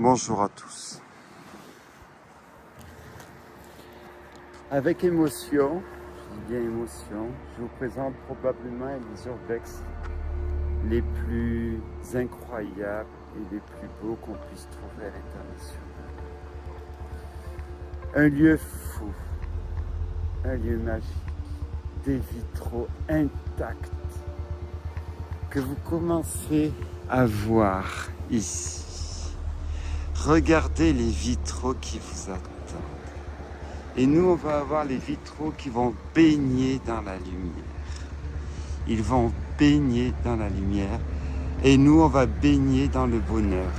Bonjour à tous. Avec émotion, je dis bien émotion, je vous présente probablement les urbex les plus incroyables et les plus beaux qu'on puisse trouver à l'international. Un lieu fou, un lieu magique, des vitraux intacts que vous commencez à voir ici. Regardez les vitraux qui vous attendent. Et nous, on va avoir les vitraux qui vont baigner dans la lumière. Ils vont baigner dans la lumière. Et nous, on va baigner dans le bonheur.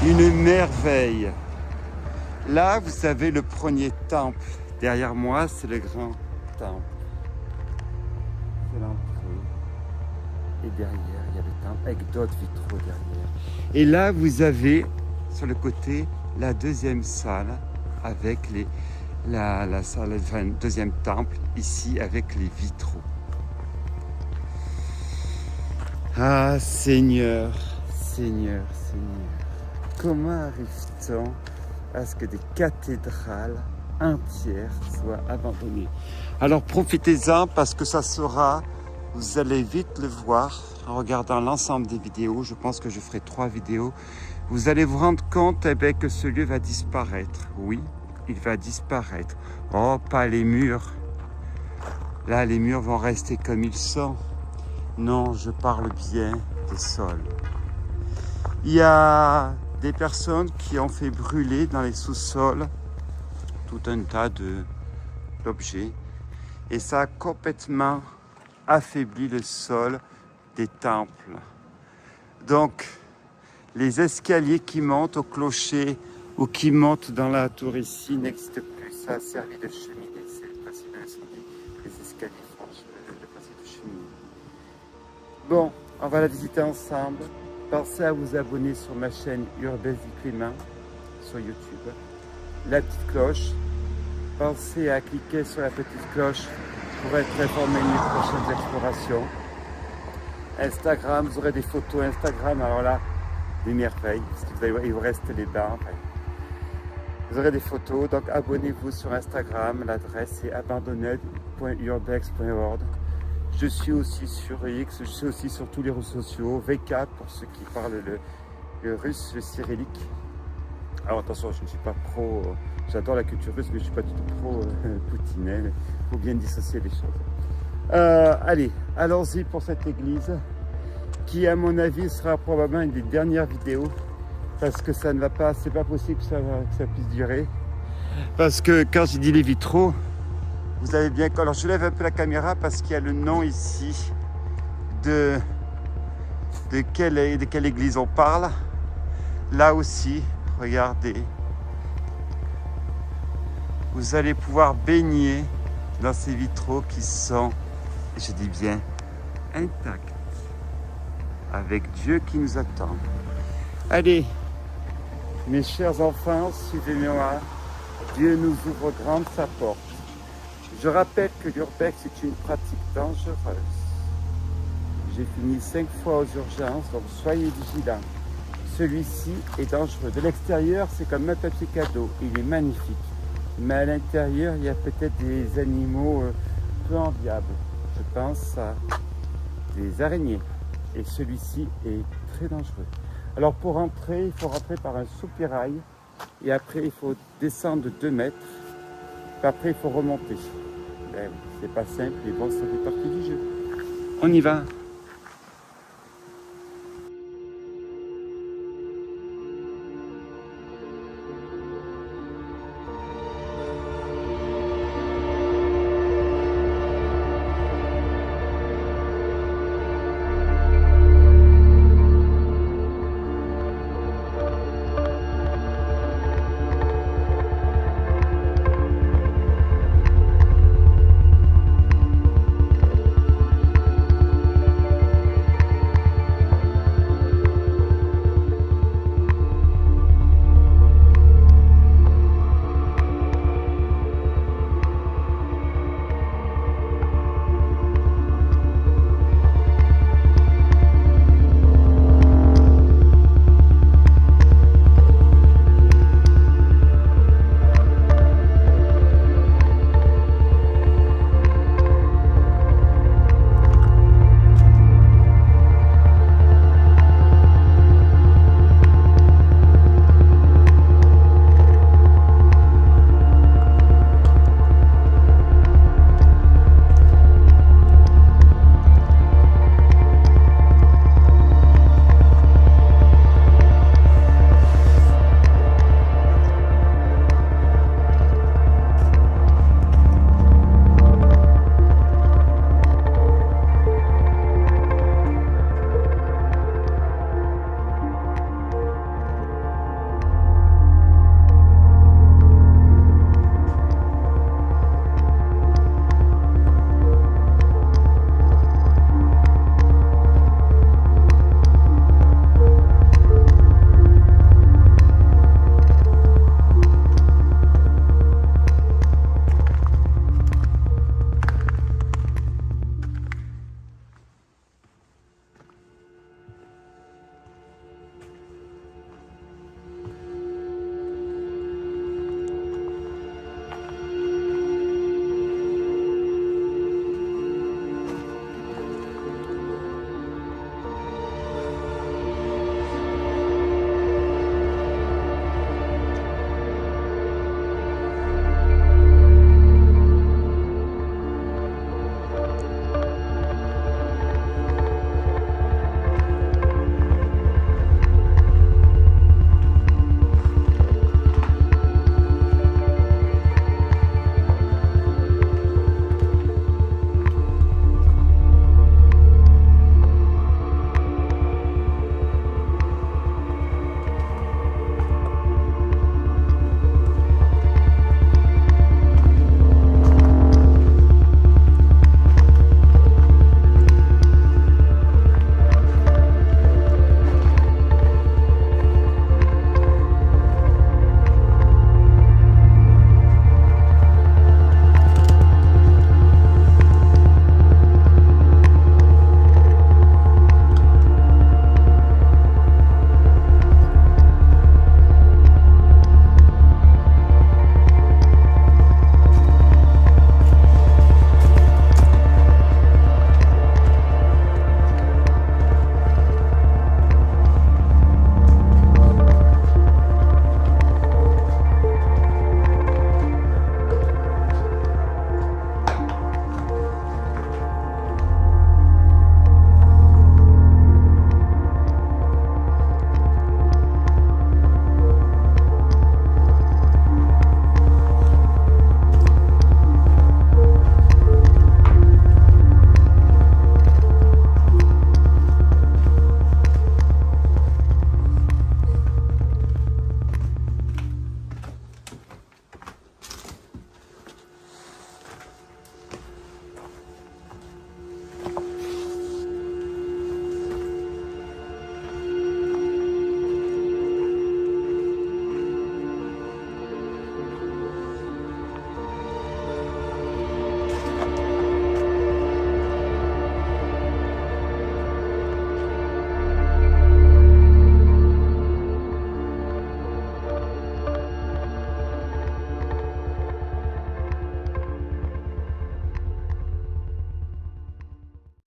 Une merveille. Là, vous avez le premier temple. Derrière moi, c'est le grand temple. C'est l'entrée. Et derrière, il y a le temple avec d'autres vitraux derrière. Et là, vous avez sur le côté la deuxième salle avec la salle, enfin, deuxième temple ici avec les vitraux. Ah Seigneur, Seigneur, Seigneur, comment arrive-t-on à ce que des cathédrales entières soient abandonnées? Alors profitez-en parce que ça sera, vous allez vite le voir en regardant l'ensemble des vidéos. Je pense que je ferai 3 vidéos. Vous allez vous rendre compte que ce lieu va disparaître. Oui, il va disparaître. Oh, pas les murs. Là, les murs vont rester comme ils sont. Non, je parle bien des sols. Il y a des personnes qui ont fait brûler dans les sous-sols tout un tas d'objets. Et ça a complètement affaibli le sol des temples. Donc, les escaliers qui montent au clocher ou qui montent dans la tour ici n'existent plus. Ça a servi de cheminée. C'est le principe de l'incendie. Les escaliers franchent le principe de cheminée. Bon, on va la visiter ensemble. Pensez à vous abonner sur ma chaîne Urbex Di Clément sur YouTube. La petite cloche. Pensez à cliquer sur la petite cloche pour être informé des prochaines explorations. Instagram, vous aurez des photos Instagram, alors là, des merveilles, parce qu'il vous reste les bains. Enfin, vous aurez des photos, donc abonnez-vous sur Instagram, l'adresse est abandonned.urbex.org. Je suis aussi sur X, je suis aussi sur tous les réseaux sociaux, VK pour ceux qui parlent le russe, le cyrillique. Alors attention, je ne suis pas pro, j'adore la culture russe, mais je ne suis pas du tout pro Poutine, il faut bien dissocier les choses. Allez, allons-y pour cette église qui, à mon avis, sera probablement une des dernières vidéos parce que ça ne va pas, c'est pas possible que ça puisse durer. Parce que quand j'ai dit les vitraux, vous avez bien. Alors je lève un peu la caméra parce qu'il y a le nom ici de quelle église on parle. Là aussi, regardez, vous allez pouvoir baigner dans ces vitraux qui sont, je dis bien, intacts, avec Dieu qui nous attend. Allez, mes chers enfants, suivez-moi, Dieu nous ouvre grande sa porte. Je rappelle que l'urbex est une pratique dangereuse. J'ai fini 5 fois aux urgences, donc soyez vigilants. Celui-ci est dangereux. De l'extérieur, c'est comme un papier cadeau, il est magnifique. Mais à l'intérieur, il y a peut-être des animaux peu enviables. Je pense à des araignées. Et celui-ci est très dangereux. Alors pour rentrer, il faut rentrer par un soupirail. Et après, il faut descendre de 2 mètres. Puis après, il faut remonter. Ben, c'est pas simple, mais bon, ça fait partie du jeu. On y va.